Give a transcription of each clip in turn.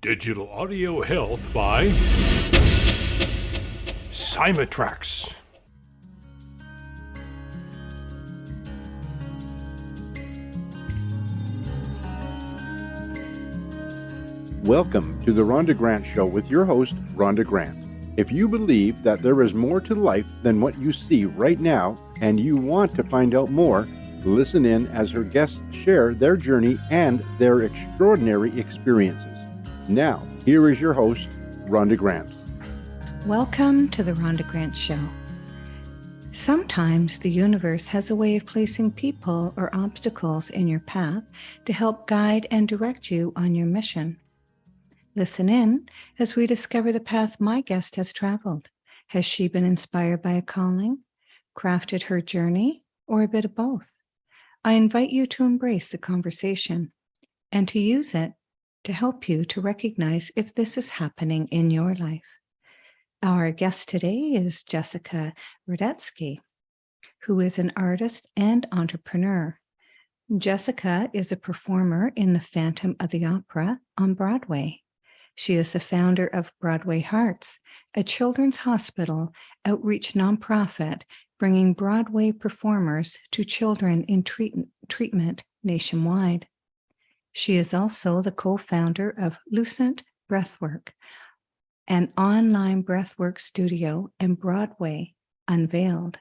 Digital audio health by Simatrax. Welcome to the Rhonda Grant Show with your host, Rhonda Grant. If you believe that there is more to life than what you see right now, and you want to find out more, listen in as her guests share their journey and their extraordinary experiences. Now, here is your host, Rhonda Grant. Welcome to the Rhonda Grant Show. Sometimes the universe has a way of placing people or obstacles in your path to help guide and direct you on your mission. Listen in as we discover the path my guest has traveled. Has she been inspired by a calling, crafted her journey, or a bit of both? I invite you to embrace the conversation and to use it to help you to recognize if this is happening in your life. Our guest today is Jessica Radetsky, who is an artist and entrepreneur. Jessica is a performer in the Phantom of the Opera on Broadway. She is the founder of Broadway Hearts, a children's hospital outreach nonprofit bringing Broadway performers to children in treatment nationwide. She is also the co-founder of Lucent Breathwork, an online breathwork studio, and Broadway Unveiled,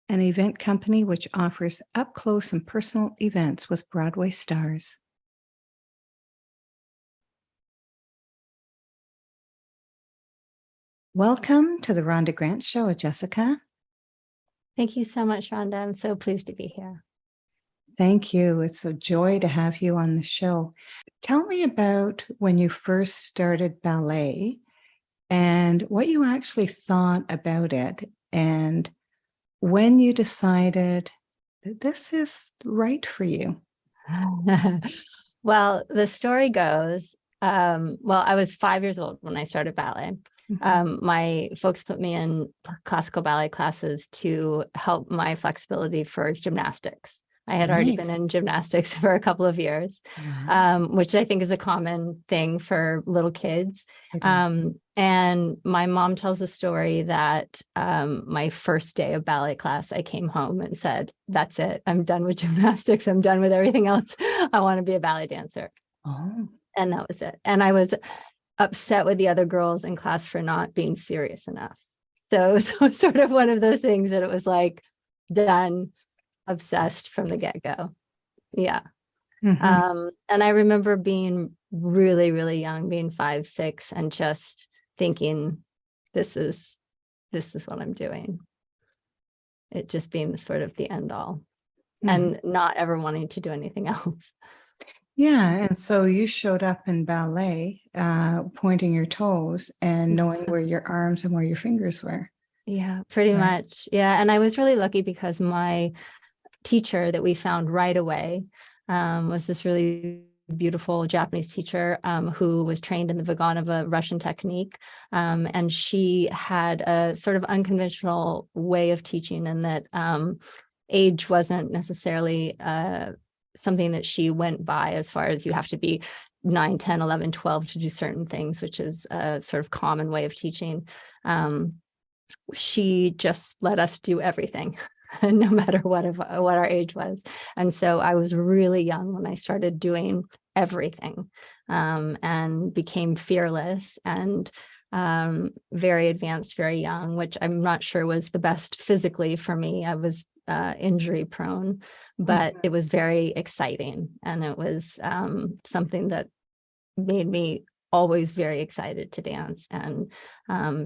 an event company which offers up-close and personal events with Broadway stars. Welcome to the Rhonda Grant Show, Jessica. Thank you so much, Rhonda. I'm so pleased to be here. Thank you. It's a joy to have you on the show. Tell me about when you first started ballet and what you actually thought about it and when you decided that this is right for you. Well, the story goes, I was 5 years old when I started ballet. My folks put me in classical ballet classes to help my flexibility for gymnastics. I had already been in gymnastics for a couple of years, which I think is a common thing for little kids. And my mom tells a story that my first day of ballet class, I came home and said, that's it. I'm done with gymnastics. I'm done with everything else. I want to be a ballet dancer. Oh. And that was it. And I was upset with the other girls in class for not being serious enough. So it was sort of one of those things that it was like done, obsessed from the get-go. Yeah. And I remember being really, really young, being 5, 6, and just thinking, this is what I'm doing. It just being sort of the end all and not ever wanting to do anything else. Yeah, and so you showed up in ballet, pointing your toes and knowing where your arms and where your fingers were. Yeah, pretty much. Yeah, and I was really lucky because my teacher that we found right away was this really beautiful Japanese teacher who was trained in the Vaganova Russian technique. And she had a sort of unconventional way of teaching in that age wasn't necessarily something that she went by as far as you have to be 9, 10, 11, 12 to do certain things, which is a sort of common way of teaching. She just let us do everything, no matter what our age was. And so I was really young when I started doing everything and became fearless and very advanced, very young, which I'm not sure was the best physically for me. I was injury prone, but it was very exciting. And it was something that made me always very excited to dance and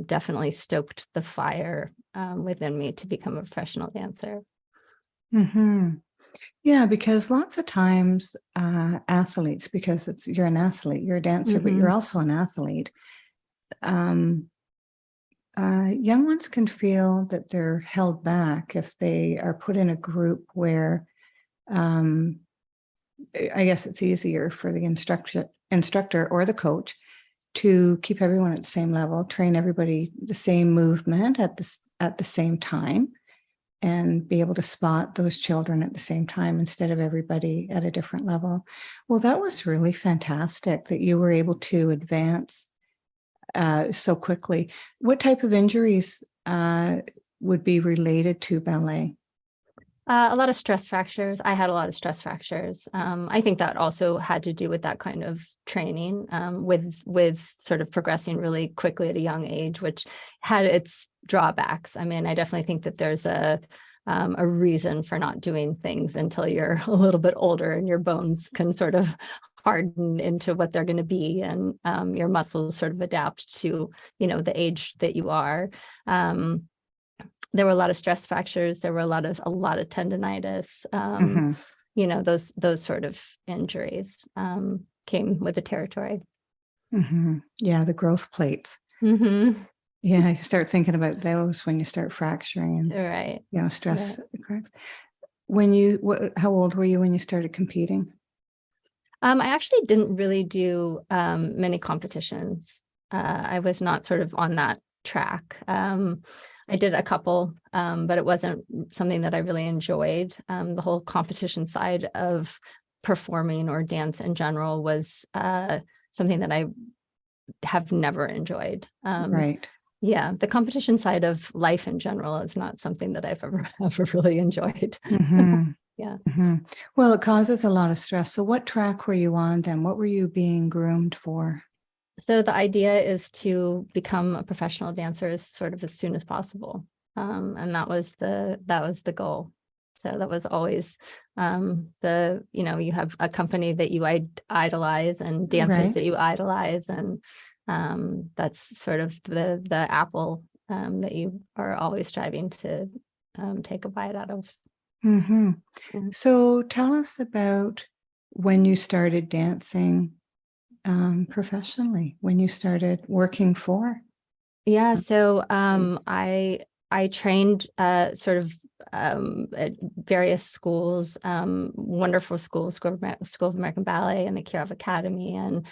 definitely stoked the fire within me to become a professional dancer. Yeah, because lots of times athletes, because you're an athlete, you're a dancer, but you're also an athlete. Young ones can feel that they're held back if they are put in a group where I guess it's easier for the instructor or the coach to keep everyone at the same level, train everybody the same movement at the same time. and be able to spot those children at the same time instead of everybody at a different level. Well, that was really fantastic that you were able to advance so quickly. What type of injuries would be related to ballet? A lot of stress fractures. I had a lot of stress fractures. I think that also had to do with that kind of training, with sort of progressing really quickly at a young age, which had its drawbacks. I mean, I definitely think that there's a reason for not doing things until you're a little bit older and your bones can sort of harden into what they're going to be, and your muscles sort of adapt to, the age that you are. There were a lot of stress fractures. There were a lot of tendonitis. Those sort of injuries came with the territory. Yeah, the growth plates. Yeah, you start thinking about those when you start fracturing and right. Stress. Correct. How old were you when you started competing? I actually didn't really do many competitions. I was not sort of on that track. I did a couple, but it wasn't something that I really enjoyed. The whole competition side of performing or dance in general was something that I have never enjoyed. Right. Yeah, the competition side of life in general is not something that I've ever really enjoyed. Yeah. Well, it causes a lot of stress. So what track were you on then? What were you being groomed for? So the idea is to become a professional dancer as soon as possible. And that was the goal. So that was always you have a company that you idolize and dancers that you idolize. And that's sort of the apple that you are always striving to take a bite out of. Yeah. So tell us about when you started dancing professionally, when you started working for. Yeah, so I trained sort of at various schools, wonderful schools, School of American Ballet and the Kirov Academy, and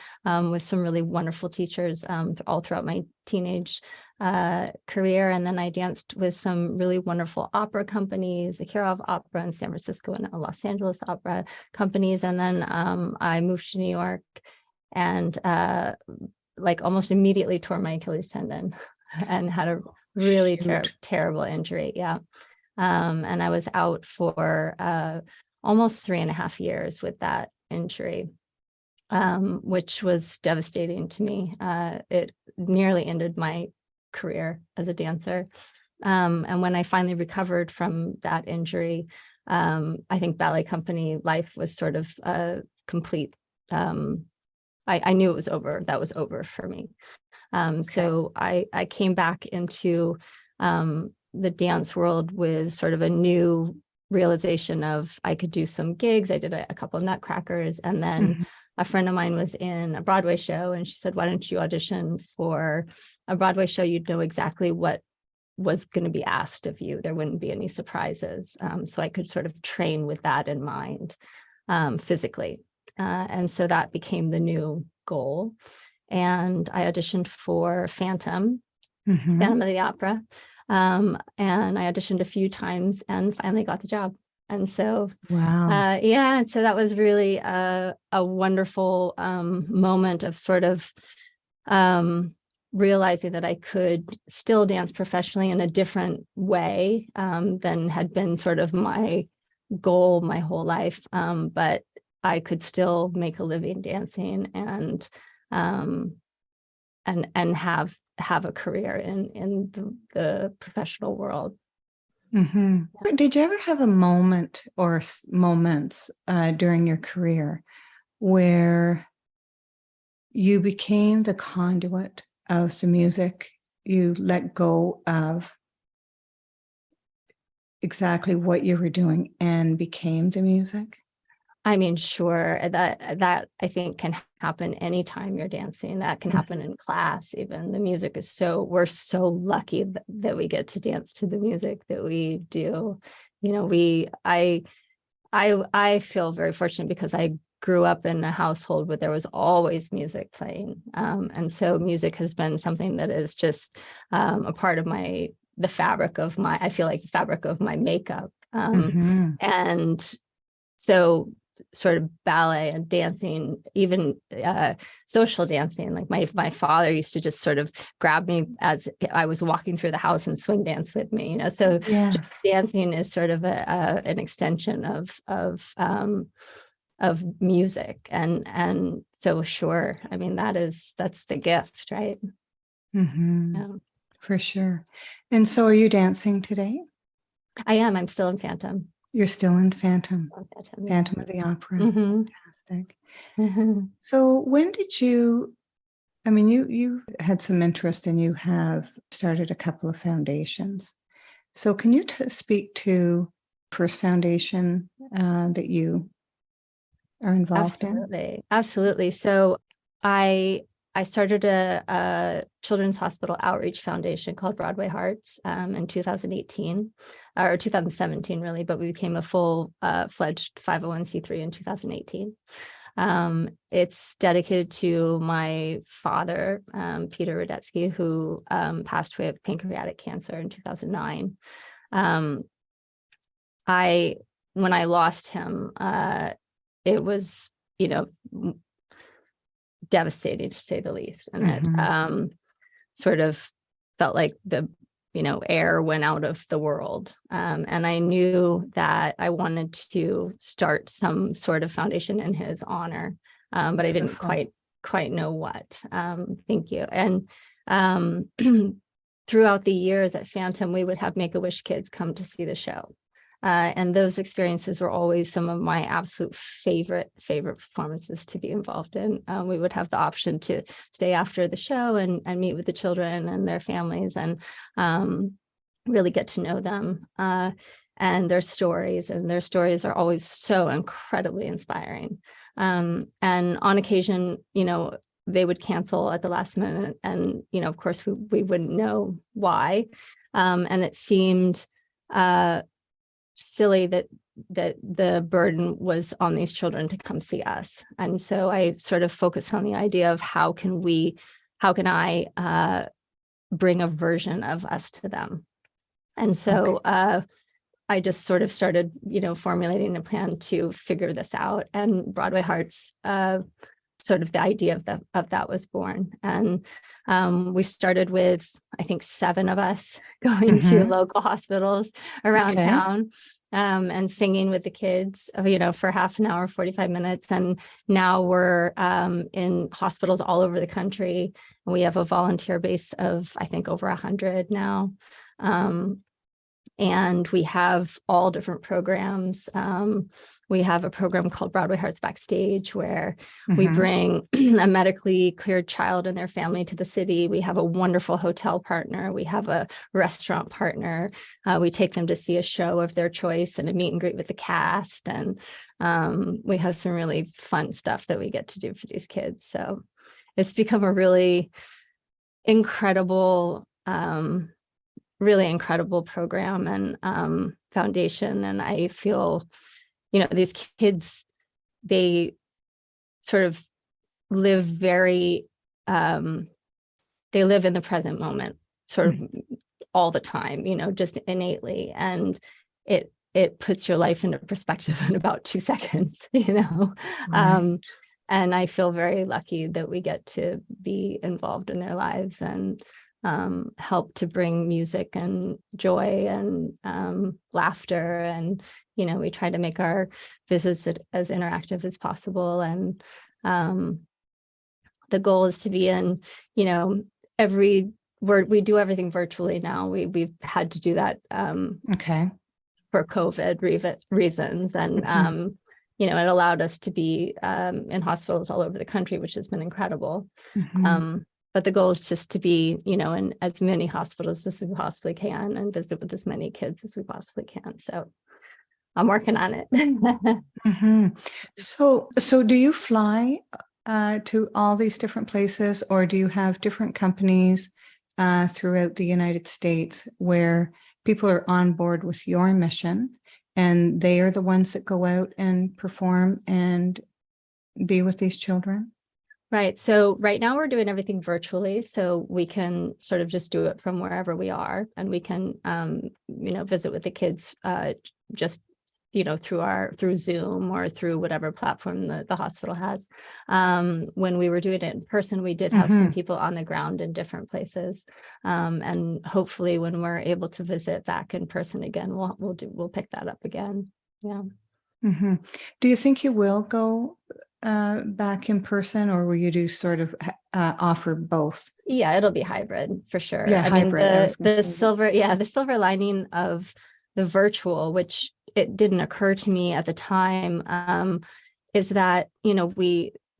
with some really wonderful teachers all throughout my teenage career. And then I danced with some really wonderful opera companies, the Kirov Opera in San Francisco and Los Angeles opera companies. And then I moved to New York and almost immediately tore my Achilles tendon and had a really terrible injury. Yeah. And I was out for almost 3.5 years with that injury, which was devastating to me. It nearly ended my career as a dancer. And when I finally recovered from that injury, I think ballet company life was sort of a complete, I knew it was over. That was over for me. So I came back into the dance world with sort of a new realization of I could do some gigs. I did a couple of Nutcrackers, and then a friend of mine was in a Broadway show, and she said, "Why don't you audition for a Broadway show? You'd know exactly what was going to be asked of you. There wouldn't be any surprises." So I could sort of train with that in mind physically. And so that became the new goal. And I auditioned for Phantom of the Opera. And I auditioned a few times and finally got the job. And so, and so that was really a wonderful moment of sort of realizing that I could still dance professionally in a different way than had been sort of my goal my whole life. But I could still make a living dancing and have a career in the professional world. Did you ever have a moment or moments during your career where you became the conduit of the music? You let go of exactly what you were doing and became the music? I mean, sure, that I think can happen anytime you're dancing. That can happen in class, even. The music is we're so lucky that we get to dance to the music that we do. I feel very fortunate because I grew up in a household where there was always music playing. And so music has been something that is just a part of my the fabric of my, I feel like the fabric of my makeup. Mm-hmm. And so sort of ballet and dancing, even social dancing, like my father used to just sort of grab me as I was walking through the house and swing dance with me, so Yes. just dancing is sort of an extension of music. And so sure, I mean, that's the gift, right? Mm-hmm. Yeah. For sure. And so are you dancing today? I'm still in Phantom. You're still in Phantom. Phantom, yeah. Phantom of the Opera. Mm-hmm. Fantastic. Mm-hmm. So when did you, I mean, you had some interest and you have started a couple of foundations. So can you speak to first foundation that you are involved in? Absolutely. So I started a children's hospital outreach foundation called Broadway Hearts in 2018 or 2017, really, but we became a full fledged 501c3 in 2018. It's dedicated to my father, Peter Radetsky, who passed away of pancreatic cancer in 2009. When I lost him, it was, devastating to say the least. And it sort of felt like the, air went out of the world. And I knew that I wanted to start some sort of foundation in his honor, but I didn't quite know what. Thank you. And throughout the years at Phantom, we would have Make-A-Wish kids come to see the show. And those experiences were always some of my absolute favorite performances to be involved in. We would have the option to stay after the show and meet with the children and their families and really get to know them and their stories. And their stories are always so incredibly inspiring. And on occasion, they would cancel at the last minute. And, of course, we wouldn't know why. And it seemed silly that the burden was on these children to come see us. And so I sort of focused on the idea of how can I bring a version of us to them. And so I just sort of started, formulating a plan to figure this out. And Broadway Hearts, sort of the idea of that was born. And we started with, I think, 7 of us going to local hospitals around town and singing with the kids, for half an hour, 45 minutes. And now we're in hospitals all over the country. And we have a volunteer base of, I think, over 100 now. And we have all different programs. We have a program called Broadway Hearts Backstage, where we bring a medically cleared child and their family to the city. We have a wonderful hotel partner. We have a restaurant partner. We take them to see a show of their choice and a meet and greet with the cast. And we have some really fun stuff that we get to do for these kids. So it's become a really incredible program and foundation. And I feel, these kids, they sort of live they live in the present moment, sort of all the time, just innately. And it puts your life into perspective in about 2 seconds, Right. And I feel very lucky that we get to be involved in their lives and help to bring music and joy and laughter. And, we try to make our visits as interactive as possible. And the goal is to be in, we do everything virtually now. We've had to do that for COVID reasons. And, it allowed us to be in hospitals all over the country, which has been incredible. But the goal is just to be, in as many hospitals as we possibly can and visit with as many kids as we possibly can. So I'm working on it. So do you fly to all these different places, or do you have different companies throughout the United States where people are on board with your mission and they are the ones that go out and perform and be with these children? Right. So right now we're doing everything virtually, so we can sort of just do it from wherever we are, and we can, visit with the kids, just, through Zoom or through whatever platform the hospital has. When we were doing it in person, we did have some people on the ground in different places. And hopefully when we're able to visit back in person again, we'll pick that up again. Yeah. Do you think you will go back in person, or will you do sort of offer both? Yeah, it'll be hybrid for sure. Yeah, I hybrid. mean, I was gonna the say. silver lining of the virtual, which it didn't occur to me at the time, is that,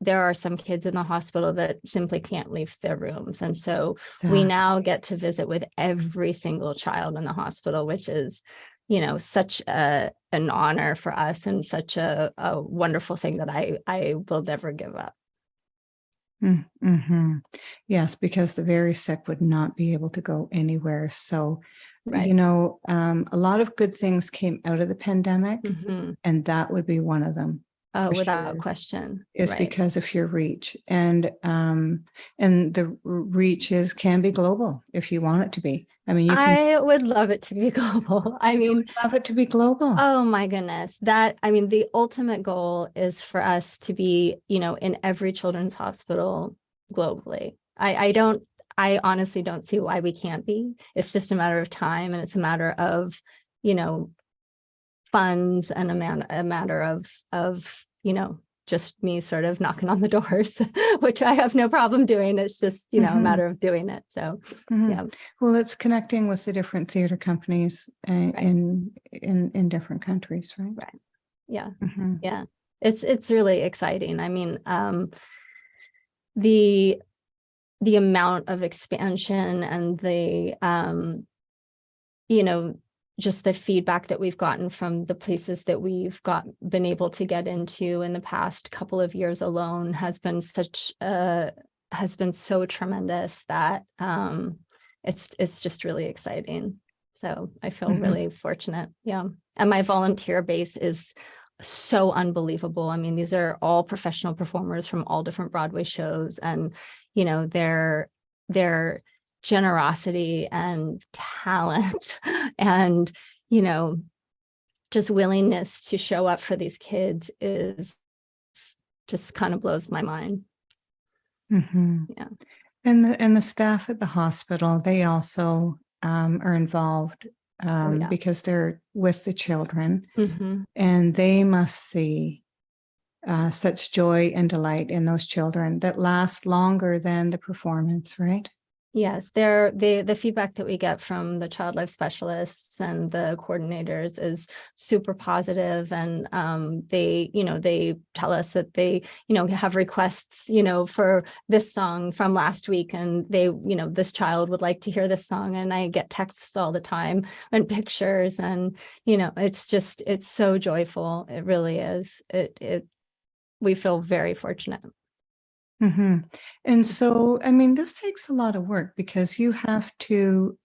there are some kids in the hospital that simply can't leave their rooms. And so we now get to visit with every single child in the hospital, which is, such an honor for us and such a wonderful thing that I will never give up. Yes, because the very sick would not be able to go anywhere. So, Right. a lot of good things came out of the pandemic, and that would be one of them. Oh, for without sure, question. is Right. because of your reach, and the reach can be global if you want it to be. I mean, I would love it to be global. I you mean, would love it to be global. oh my goodness. The ultimate goal is for us to be, in every children's hospital globally. I honestly don't see why we can't be. It's just a matter of time, and it's a matter of, funds, and a matter of, just me sort of knocking on the doors, which I have no problem doing. It's just, a matter of doing it. So, yeah. Well, it's connecting with the different theater companies in different countries, right? Right. Yeah. Yeah. It's really exciting. I mean, the amount of expansion and the, just the feedback that we've gotten from the places that we've been able to get into in the past couple of years alone has been so tremendous that it's just really exciting. So I feel really fortunate. Yeah. And my volunteer base is so unbelievable. I mean, these are all professional performers from all different Broadway shows, and their generosity and talent and just willingness to show up for these kids is just kind of blows my mind. Yeah. And the staff at the hospital, they also are involved because they're with the children, and they must see such joy and delight in those children that last longer than the performance, right? Yes, the feedback that we get from the child life specialists and the coordinators is super positive, and they tell us that they have requests for this song from last week, and they this child would like to hear this song, and I get texts all the time and pictures, and it's so joyful. It really is. We feel very fortunate. And so, I mean, this takes a lot of work because you have to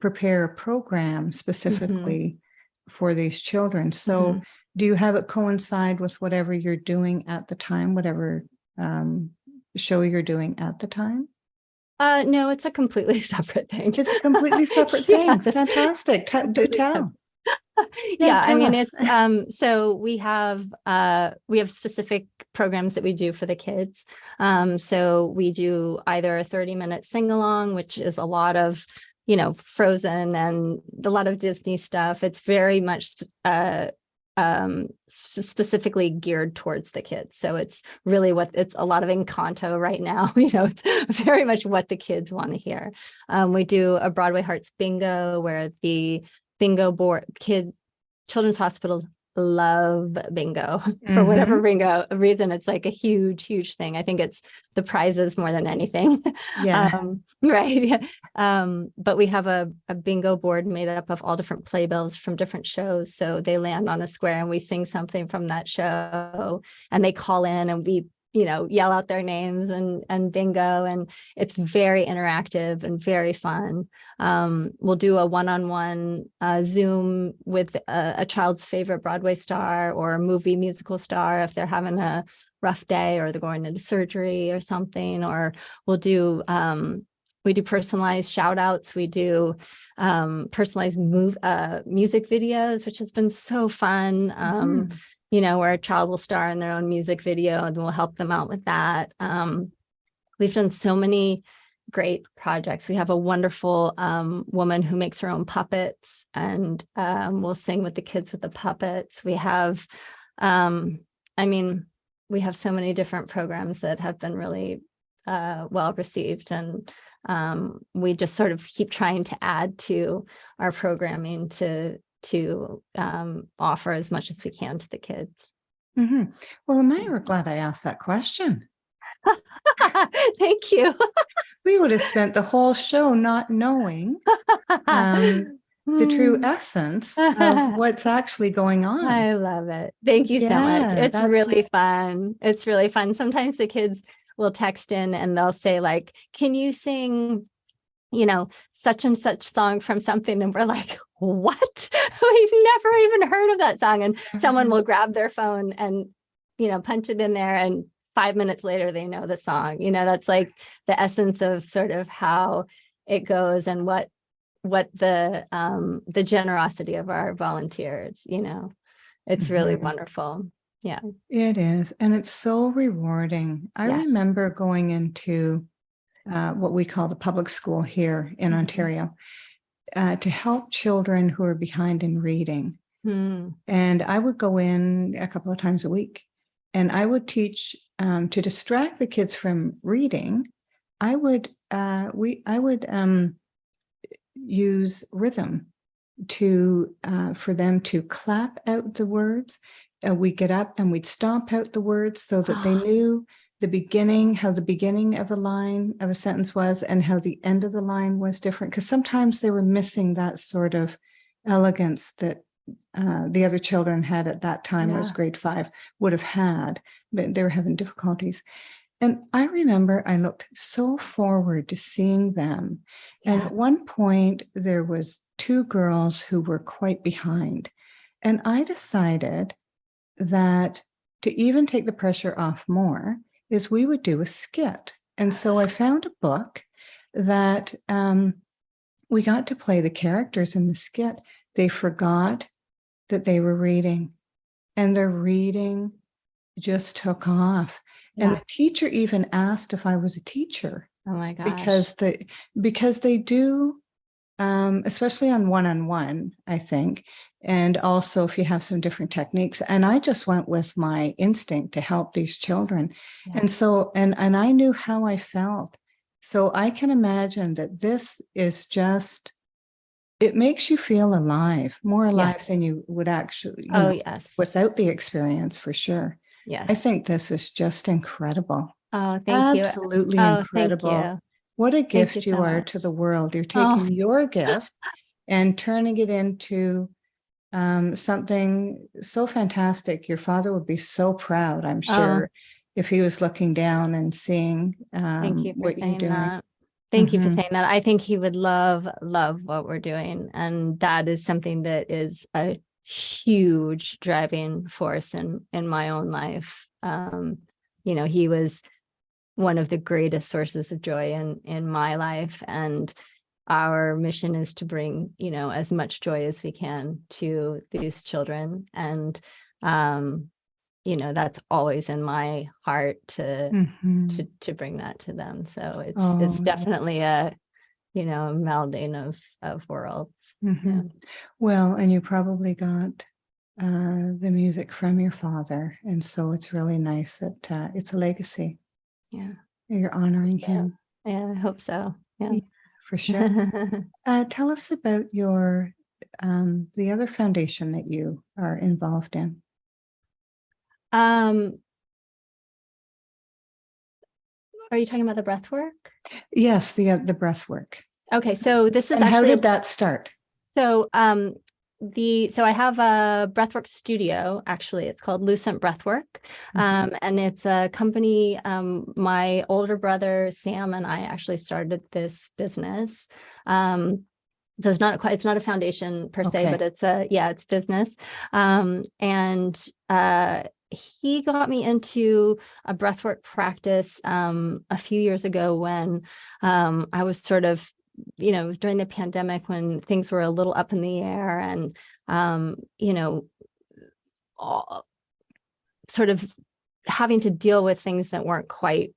prepare a program specifically for these children. So do you have it coincide with whatever you're doing at the time, whatever show you're doing at the time? No, it's a completely separate thing. It's a completely separate thing. Fantastic. Do tell. Yeah, I mean, it's so we have specific programs that we do for the kids. So we do either a 30-minute sing-along, which is a lot of Frozen and a lot of Disney stuff. It's very much specifically geared towards the kids. So it's really it's a lot of Encanto right now. It's very much what the kids want to hear. We do a Broadway Hearts bingo, where the bingo board children's hospitals love bingo for whatever reason. It's like a huge thing. I think it's the prizes more than anything. Right. But we have a bingo board made up of all different playbills from different shows. So they land on a square and we sing something from that show, and they call in, and we yell out their names and bingo. And it's very interactive and very fun. We'll do a one-on-one Zoom with a child's favorite Broadway star or a movie musical star if they're having a rough day or they're going into surgery or something. Or we'll do we do personalized shout outs. We do personalized music videos, which has been so fun. Where a child will star in their own music video and we'll help them out with that. We've done so many great projects. We have a wonderful woman who makes her own puppets, and we'll sing with the kids with the puppets. We have, we have so many different programs that have been really well received, and we just sort of keep trying to add to our programming to offer as much as we can to the kids. Well, Amaya, we're glad I asked that question. Thank you. We would have spent the whole show not knowing the true essence of what's actually going on. I love it. Thank you so much. It's really fun. It's really fun. Sometimes the kids will text in and they'll say, like, can you sing, such and such song from something? And we're like, what? We've never even heard of that song. And someone will grab their phone and, punch it in there, and 5 minutes later, they know the song. That's like the essence of sort of how it goes, and what the generosity of our volunteers, it's really wonderful. Yeah, it is. And it's so rewarding. I remember going into what we call the public school here in Ontario to help children who are behind in reading. And I would go in a couple of times a week, and I would teach to distract the kids from reading. I would use rhythm for them to clap out the words. We'd get up and we'd stomp out the words so that they knew how the beginning of a sentence was, and how the end of the line was different. Because sometimes they were missing that sort of elegance that the other children had at that time, as grade 5 would have had, but they were having difficulties. And I remember I looked so forward to seeing them. And at one point, there was 2 girls who were quite behind. And I decided that to even take the pressure off more is we would do a skit. And so I found a book that we got to play the characters in the skit. They forgot that they were reading, and their reading just took off. And the teacher even asked if I was a teacher. Oh my gosh. Because they do, especially on one-on-one, I think, and also if you have some different techniques. And I just went with my instinct to help these children. And so, and I knew how I felt. So I can imagine that this is just, it makes you feel alive, more alive than you would actually, without the experience, for sure. Yes. I think this is just incredible. Oh, thank you. Absolutely incredible. Thank you. What a gift you are to the world. You're taking your gift and turning it into something so fantastic. Your father would be so proud, I'm sure, if he was looking down and seeing thank you for what you're doing. that. Thank you for saying that. I think he would love what we're doing. And that is something that is a huge driving force in my own life. He was one of the greatest sources of joy in my life. And our mission is to bring, as much joy as we can to these children. And, that's always in my heart to bring that to them. So it's definitely a melding of worlds. Yeah. Well, and you probably got the music from your father. And so it's really nice that it's a legacy. Yeah. You're honoring him. Yeah, I hope so. Yeah, for sure. Tell us about your the other foundation that you are involved in. Are you talking about the breath work? Yes, the breath work. Okay, so this is and actually how did that start? So So I have a breathwork studio, actually. It's called Lucent Breathwork. And it's a company, my older brother, Sam, and I actually started this business. So it's not a foundation per se, but it's business. And he got me into a breathwork practice a few years ago when I was sort of, it was during the pandemic when things were a little up in the air and, sort of having to deal with things that weren't quite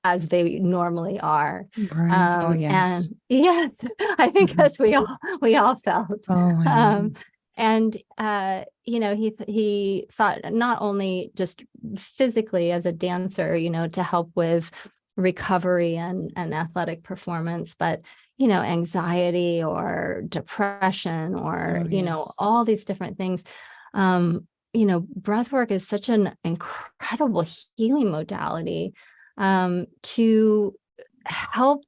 as they normally are. Right. And yeah, I think as we all felt. And he thought not only just physically as a dancer, to help with recovery and athletic performance, but anxiety or depression or all these different things. Breath work is such an incredible healing modality to help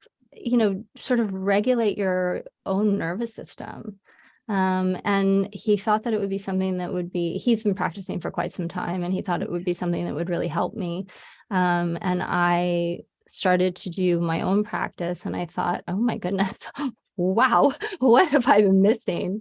sort of regulate your own nervous system. And he thought that it would be something that he's been practicing for quite some time, and he thought it would be something that would really help me. And I started to do my own practice, and I thought, oh my goodness, wow, what have I been missing?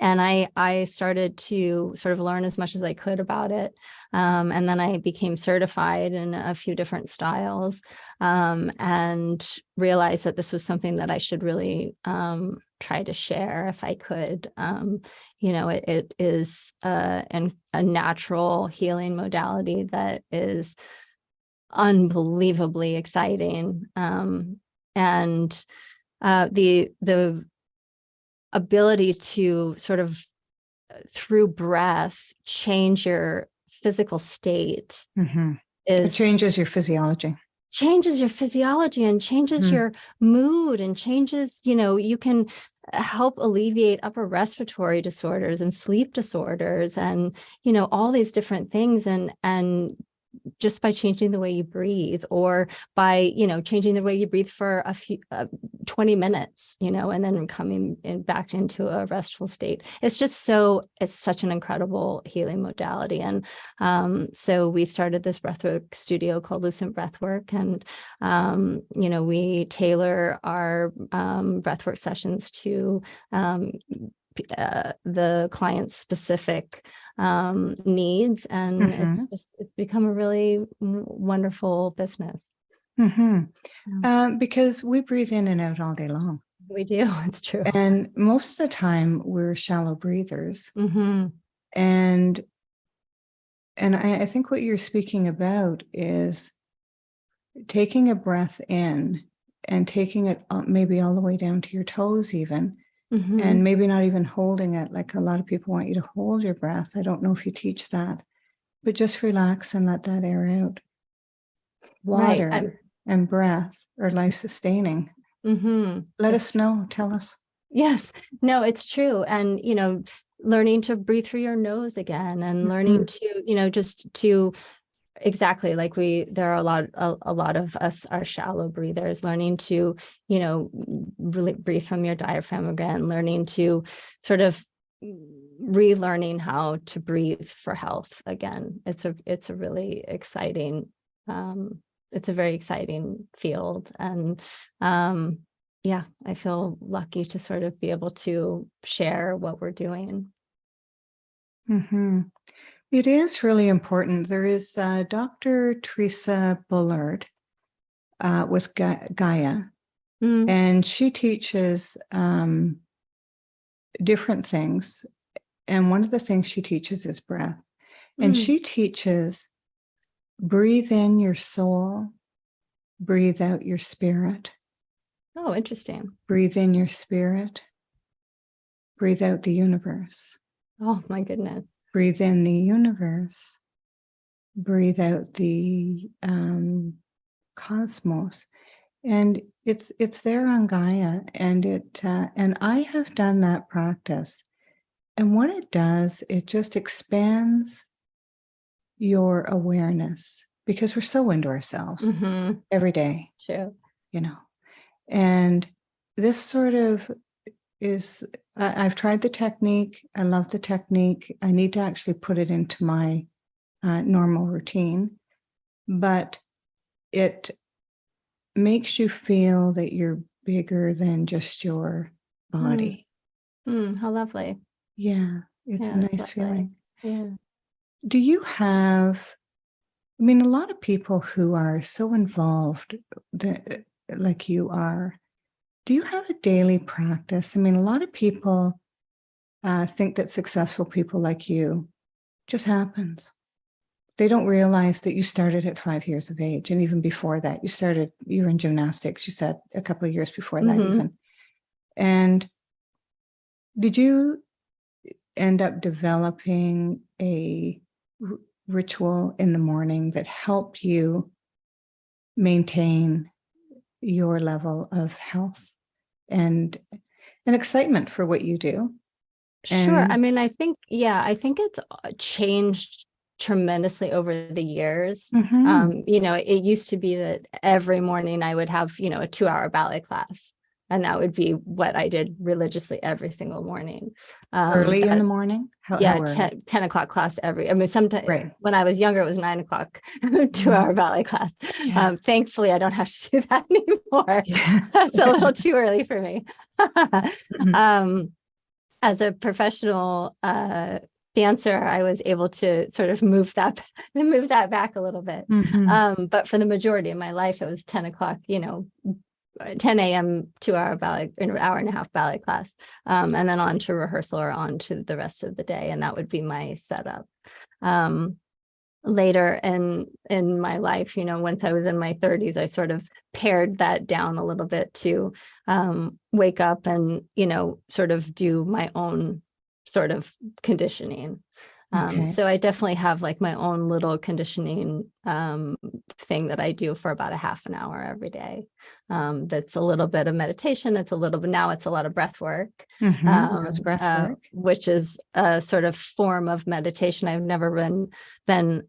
And I started to sort of learn as much as I could about it. And then I became certified in a few different styles, and realized that this was something that I should really try to share if I could. It is a natural healing modality that is unbelievably exciting. And the ability to sort of through breath change your physical state it changes your physiology and changes your mood and changes, you can help alleviate upper respiratory disorders and sleep disorders and, all these different things. And just by changing the way you breathe, or by, changing the way you breathe for a few 20 minutes, and then coming back into a restful state. It's such an incredible healing modality. And so we started this breathwork studio called Lucent Breathwork. And, we tailor our breathwork sessions to the client's specific needs, and it's become a really wonderful business. Because we breathe in and out all day long. We do. It's true. And most of the time we're shallow breathers. And I think what you're speaking about is taking a breath in and taking it maybe all the way down to your toes even. And maybe not even holding it, like a lot of people want you to hold your breath. I don't know if you teach that, but just relax and let that air out. Water and breath are life-sustaining. Let us know. Tell us. Yes. No, it's true. And, learning to breathe through your nose again, and learning to, just to exactly like there are a lot of us are shallow breathers, learning to, really breathe from your diaphragm again, learning to sort of relearning how to breathe for health again. It's a really exciting, it's a very exciting field. And I feel lucky to sort of be able to share what we're doing. It is really important. There is Dr. Teresa Bullard with Gaia, and she teaches different things. And one of the things she teaches is breath. And she teaches breathe in your soul, breathe out your spirit. Oh, interesting. Breathe in your spirit, breathe out the universe. Oh, my goodness. Breathe in the universe, breathe out the cosmos, and it's there on Gaia, and and I have done that practice, and what it does, it just expands your awareness, because we're so into ourselves every day. True. And this sort of I've tried the technique. I love the technique. I need to actually put it into my normal routine, but it makes you feel that you're bigger than just your body. How lovely. Yeah, it's a nice feeling. Yeah. Do you have, I mean, a lot of people who are so involved like you are, do you have a daily practice? I mean, a lot of people think that successful people like you just happens. They don't realize that you started at 5 years of age. And even before that, you were in gymnastics, you said a couple of years before that even. And did you end up developing a ritual in the morning that helped you maintain your level of health and excitement for what you do? Sure. I mean, I think it's changed tremendously over the years. It used to be that every morning I would have, a 2-hour ballet class, and that would be what I did religiously every single morning. Early in the morning? How early? 10 o'clock class sometimes right. When I was younger, it was 9 o'clock, 2-hour ballet class. Yeah. Thankfully, I don't have to do that anymore. Yes. That's a little too early for me. As a professional dancer, I was able to sort of move that back a little bit. But for the majority of my life, it was 10 o'clock, 10 a.m. 2-hour ballet, an hour and a half ballet class, and then on to rehearsal or on to the rest of the day. And that would be my setup. Later in my life, once I was in my 30s, I sort of pared that down a little bit to wake up and, sort of do my own sort of conditioning. So I definitely have like my own little conditioning thing that I do for about a half an hour every day. That's a little bit of meditation. It's a lot of breath work, which is a sort of form of meditation. I've never been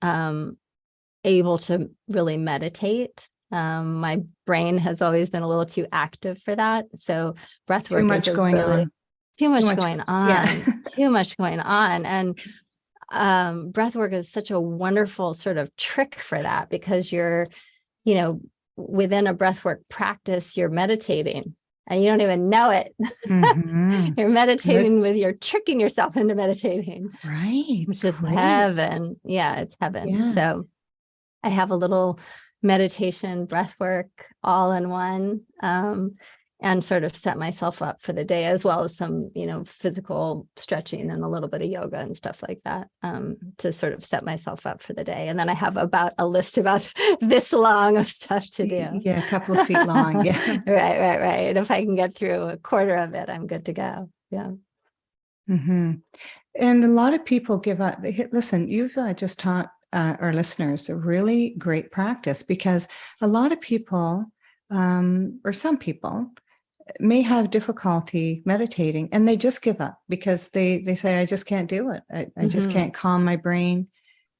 able to really meditate. My brain has always been a little too active for that. So breath work too much going on. Too much going on. And breath work is such a wonderful sort of trick for that, because you're, within a breathwork practice, you're meditating and you don't even know it. You're meditating you're tricking yourself into meditating. Right. Which is heaven. Yeah, it's heaven. Yeah. So I have a little meditation, breathwork all in one, and sort of set myself up for the day, as well as some, physical stretching and a little bit of yoga and stuff like that, to sort of set myself up for the day. And then I have about a list about this long of stuff to do. Yeah, a couple of feet long. Yeah. Right. And if I can get through a quarter of it, I'm good to go. Yeah. And a lot of people give up. Listen, you've just taught our listeners a really great practice, because a lot of people, or some people, may have difficulty meditating and they just give up because they say, I just can't do it. I just can't calm my brain.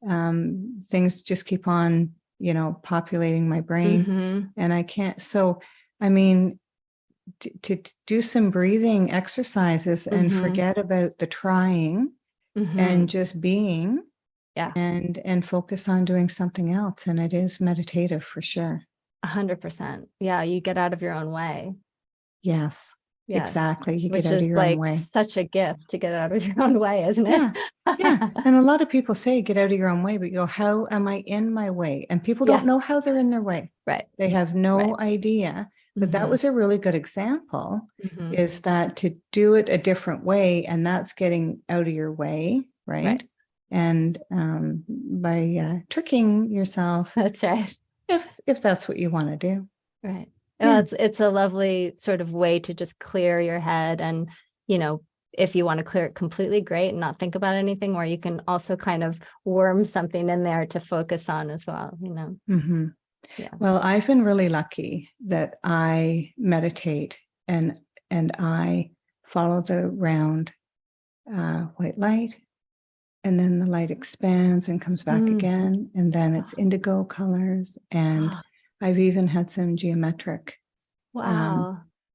Things just keep on, populating my brain, and I can't. So, I mean, to do some breathing exercises and forget about the trying and just being, and focus on doing something else. And it is meditative for sure. 100%. Yeah. You get out of your own way. Yes, exactly. You Which get out of your own way. Such a gift to get out of your own way, isn't it? Yeah. And a lot of people say, get out of your own way, but you go, how am I in my way? And people don't know how they're in their way. Right. They have no idea. But that was a really good example, is that to do it a different way, and that's getting out of your way, right? And by tricking yourself. That's right. If that's what you want to do. Right. Yeah. It's a lovely sort of way to just clear your head. And, if you want to clear it completely, great, and not think about anything, or you can also kind of worm something in there to focus on as well, Yeah. Well, I've been really lucky that I meditate and I follow the round white light, and then the light expands and comes back again, and then it's indigo colors, and I've even had some geometric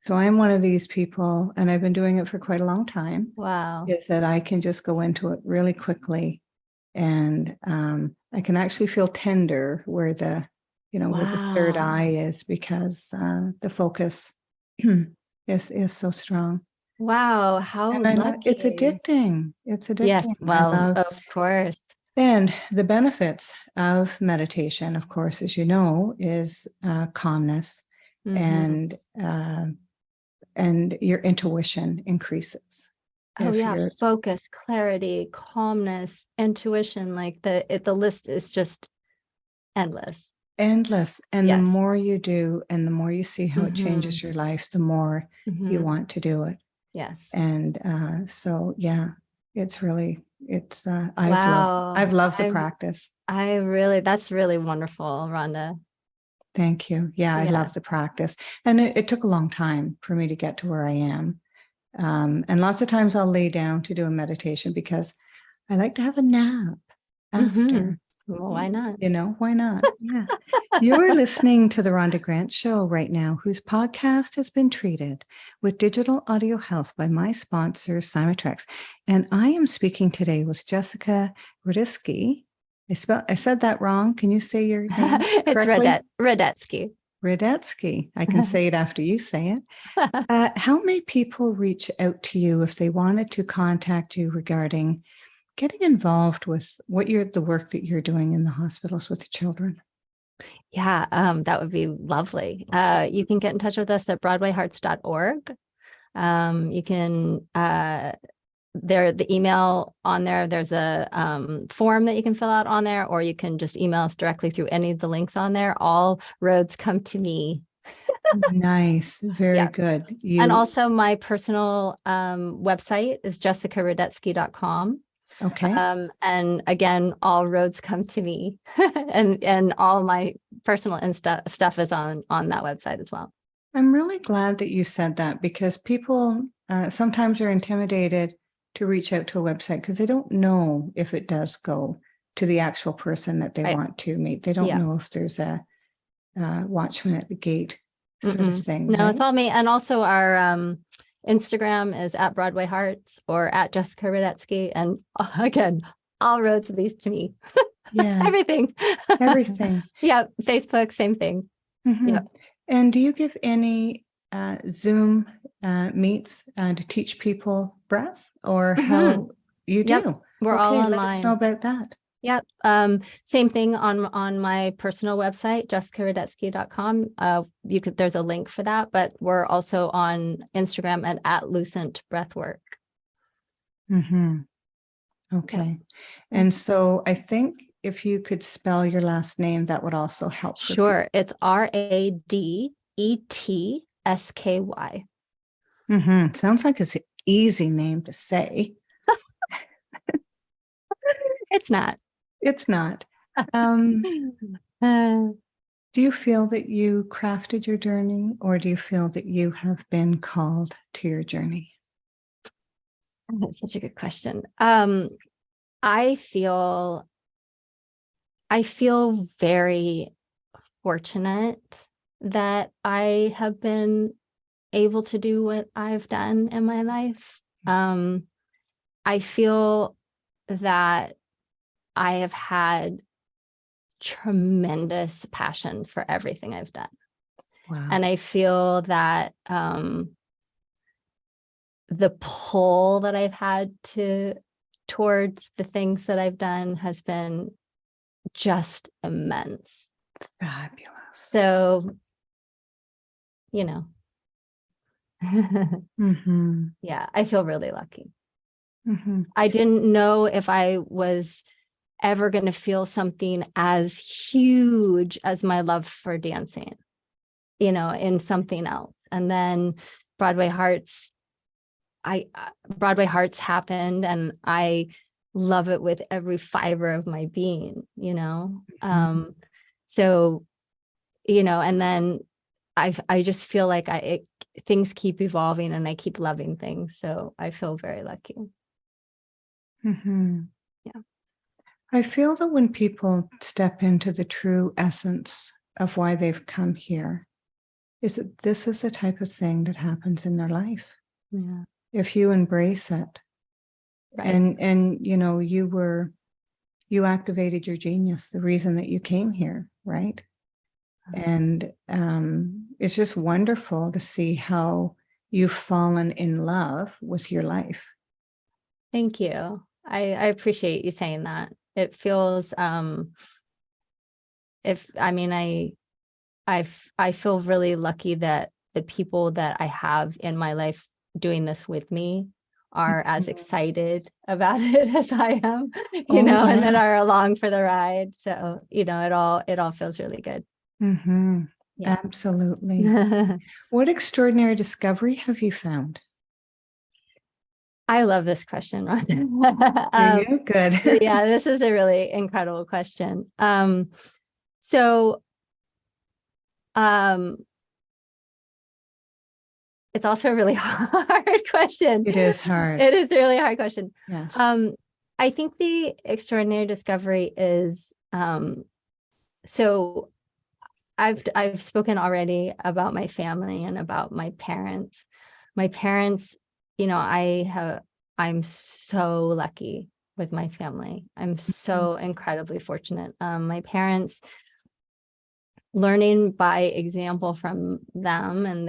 So I'm one of these people, and I've been doing it for quite a long time, Wow. is that I can just go into it really quickly. And I can actually feel tender where where the third Wow. eye is, because the focus is so strong. Wow. How And it's lucky. addicting. It's Yes. addicting. I Well, love, of course. and the benefits of meditation, of course, as you know, is calmness, Hmm. and uh, and your intuition increases Oh if yeah. you're Focus, clarity, calmness, intuition. Like the list is just endless. endless. And the Yes. more you do, and the more you see how it Hmm. changes your life, the more you Hmm. want to do it. Yes. And so, yeah, Wow. I've loved the practice. I really, that's really wonderful, Rhonda. Thank you. Yeah, I Yeah. love the practice. And it took a long time for me to get to where I am. And lots of times I'll lay down to do a meditation because I like to have a nap Hmm. after. Well, why not? Why not? Yeah. You're listening to the Rhonda Grant Show right now, whose podcast has been treated with digital audio health by my sponsor, Symatrex. And I am speaking today with Jessica Radetsky. I said that wrong. Can you say your name It's correctly? Radetsky. Radetsky. I can say it after you say it. How may people reach out to you if they wanted to contact you regarding getting involved with the work that you're doing in the hospitals with the children? Yeah, that would be lovely. You can get in touch with us at broadwayhearts.org. You can the email on there, there's a form that you can fill out on there, or you can just email us directly through any of the links on there. All roads come to me. Nice. Very Yeah. good. And also my personal website is jessicaradetsky.com. Okay. And again, all roads come to me, and all my personal stuff is on that website as well. I'm really glad that you said that, because people sometimes are intimidated to reach out to a website because they don't know if it does go to the actual person that they Right. want to meet. They don't Yeah. know if there's a watchman at the gate sort of thing. No, Right? it's all me. And also our Instagram is at Broadway Hearts or at Jessica Radetsky. And again, all roads lead to me. Yeah. Everything. Everything. Yeah. Facebook, same thing. Mhm. Yeah. And do you give any Zoom meets to teach people breath, or how you Yep. do? We're all Okay, let us know online. about that. Yep. Same thing on my personal website, jessicaradetsky.com. There's a link for that, but we're also on Instagram at Lucent Breathwork. Mm-hmm. Okay. Yeah. And so I think if you could spell your last name, that would also help. Sure. It's Radetsky. Mm-hmm. Sounds like it's an easy name to say. It's not. It's not. Do you feel that you crafted your journey, or do you feel that you have been called to your journey? That's such a good question. I feel very fortunate that I have been able to do what I've done in my life. I feel that I have had tremendous passion for everything I've done. Wow. And I feel that the pull that I've had towards the things that I've done has been just immense. Fabulous. So, Mm-hmm. yeah, I feel really lucky. Mm-hmm. I didn't know if I was ever going to feel something as huge as my love for dancing, in something else. And then Broadway Hearts happened, and I love it with every fiber of my being, Mm-hmm. So, and then I just feel like things keep evolving and I keep loving things. So I feel very lucky. Mm-hmm. Yeah. I feel that when people step into the true essence of why they've come here, is that this is the type of thing that happens in their life. Yeah. If you embrace it. Right. And you activated your genius, the reason that you came here, right? And it's just wonderful to see how you've fallen in love with your life. Thank you. I appreciate you saying that. It feels I feel really lucky that the people that I have in my life doing this with me are as excited about it as I am, and that are along for the ride. So, it all feels really good. Mm-hmm. Yeah. Absolutely. What extraordinary discovery have you found? I love this question, Rhonda. Do you? Good. Yeah, this is a really incredible question. So it's also a really hard question. It is hard. It is a really hard question. Yes. I think the extraordinary discovery is, so I've spoken already about my family and about my parents. My parents, I'm so lucky with my family. I'm so incredibly fortunate. My parents, learning by example from them and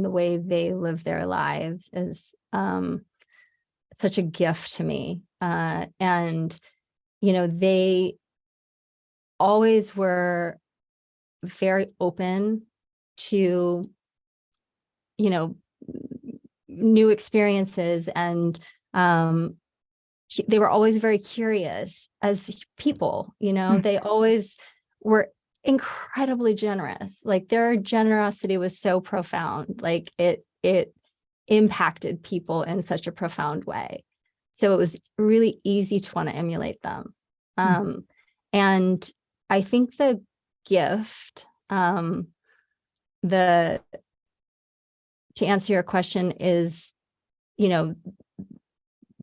the way they live their lives is such a gift to me. And they always were very open to new experiences, and they were always very curious as people. They always were incredibly generous. Like, their generosity was so profound. Like, it impacted people in such a profound way. So it was really easy to want to emulate them. And I think the gift, to answer your question, is,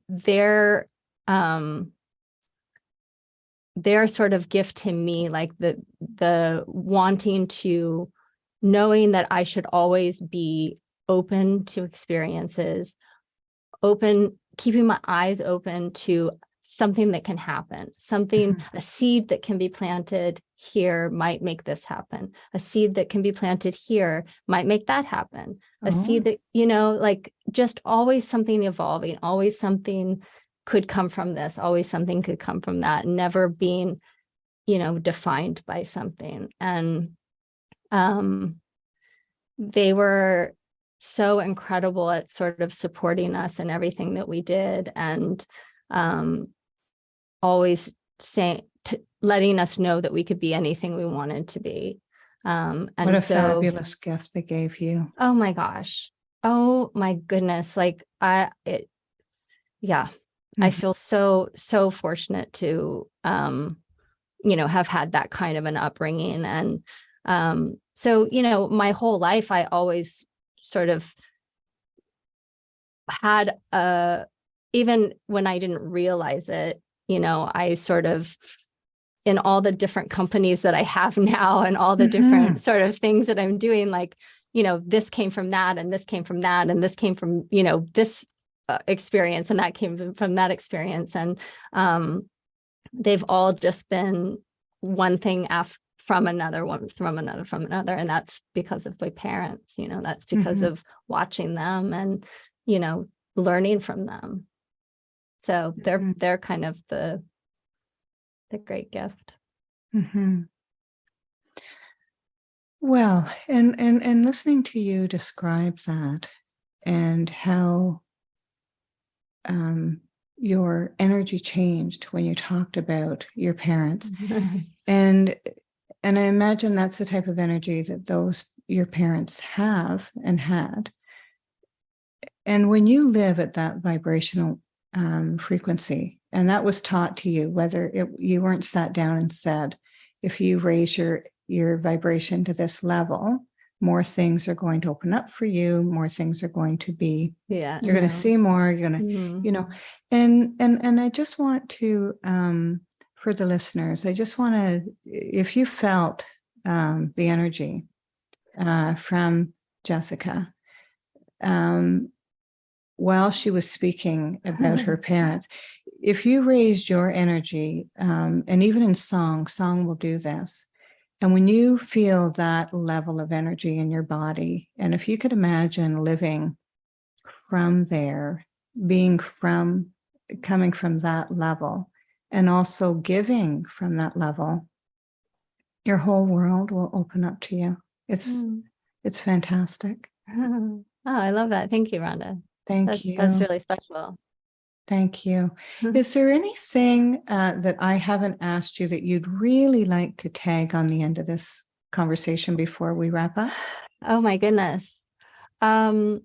their sort of gift to me, like the wanting to, knowing that I should always be open to experiences, keeping my eyes open to something that can happen, a seed that can be planted here might make this happen. A seed that can be planted here might make that happen. A seed that, like, just always something evolving, always something could come from this, always something could come from that, never being, defined by something. And they were so incredible at sort of supporting us in everything that we did, and always letting us know that we could be anything we wanted to be. And what a fabulous gift they gave you. Oh my gosh. Oh my goodness. Like, I feel so fortunate to, have had that kind of an upbringing. And so, my whole life, I always sort of had even when I didn't realize it, I sort of, in all the different companies that I have now and all the different sort of things that I'm doing, like, this came from that, and this came from that, and this came from, this experience, and that came from that experience. And they've all just been one thing from another, and that's because of my parents. That's because of watching them and learning from them. So they're kind of the great gift. Well, and listening to you describe that, and how your energy changed when you talked about your parents. And I imagine that's the type of energy that your parents have and had. And when you live at that vibrational frequency, and that was taught to you, whether you weren't sat down and said, if you raise your vibration to this level, more things are going to open up for you, more things are going to be, you're going to see more, you're going to, and I just want to, for the listeners, I just want to, if you felt the energy from Jessica while she was speaking about her parents. If you raised your energy, and even in song will do this. And when you feel that level of energy in your body, and if you could imagine living from there, coming from that level, and also giving from that level, your whole world will open up to you. It's fantastic. Oh, I love that. Thank you, Rhonda. Thank you. That's really special. Thank you. Is there anything that I haven't asked you that you'd really like to tag on the end of this conversation before we wrap up? Oh my goodness. I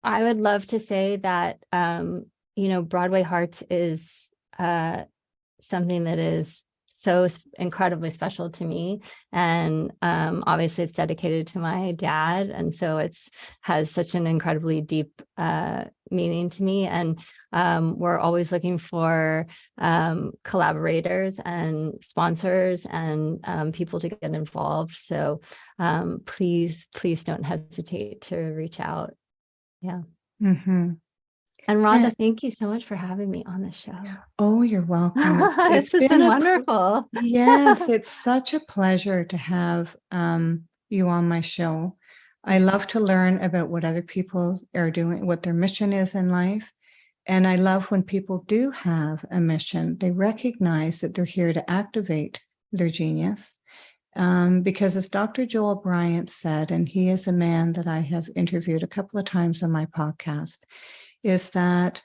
would love to say that, Broadway Hearts is something that is so incredibly special to me. And obviously it's dedicated to my dad. And so has such an incredibly deep meaning to me. And we're always looking for collaborators and sponsors and people to get involved. So please don't hesitate to reach out. Yeah. Mm-hmm. And Rhonda, thank you so much for having me on the show. Oh, you're welcome. This has been wonderful. Yes, it's such a pleasure to have you on my show. I love to learn about what other people are doing, what their mission is in life. And I love when people do have a mission, they recognize that they're here to activate their genius. Because as Dr. Joel Bryant said, and he is a man that I have interviewed a couple of times on my podcast, is that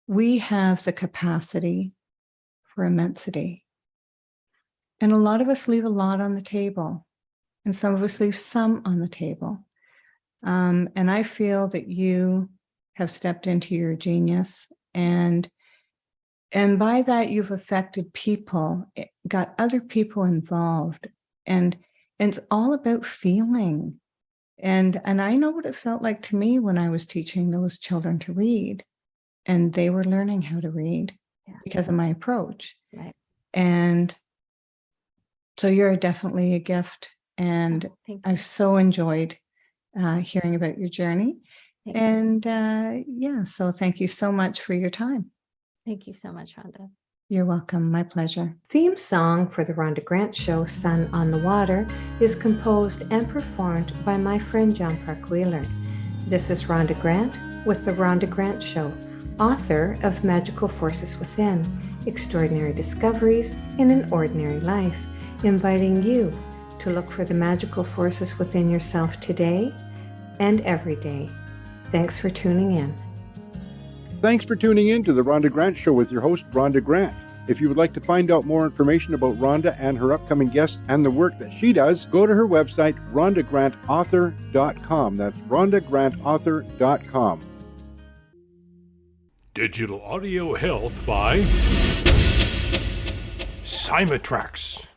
we have the capacity for immensity. And a lot of us leave a lot on the table, and some of us leave some on the table. And I feel that you have stepped into your genius, and by that you've affected people, got other people involved, and it's all about feeling. And I know what it felt like to me when I was teaching those children to read, and they were learning how to read because of my approach. Right. And so you're definitely a gift. And I've so enjoyed hearing about your journey. So thank you so much for your time. Thank you so much, Rhonda. You're welcome. My pleasure. Theme song for the Rhonda Grant Show, Sun on the Water, is composed and performed by my friend John Park Wheeler. This is Rhonda Grant with the Rhonda Grant Show, author of Magical Forces Within, Extraordinary Discoveries in an Ordinary Life, inviting you to look for the magical forces within yourself today and every day. Thanks for tuning in. Thanks for tuning in to the Rhonda Grant Show with your host, Rhonda Grant. If you would like to find out more information about Rhonda and her upcoming guests and the work that she does, go to her website, rhondagrantauthor.com. That's rhondagrantauthor.com. Digital Audio Health by Cymatrax.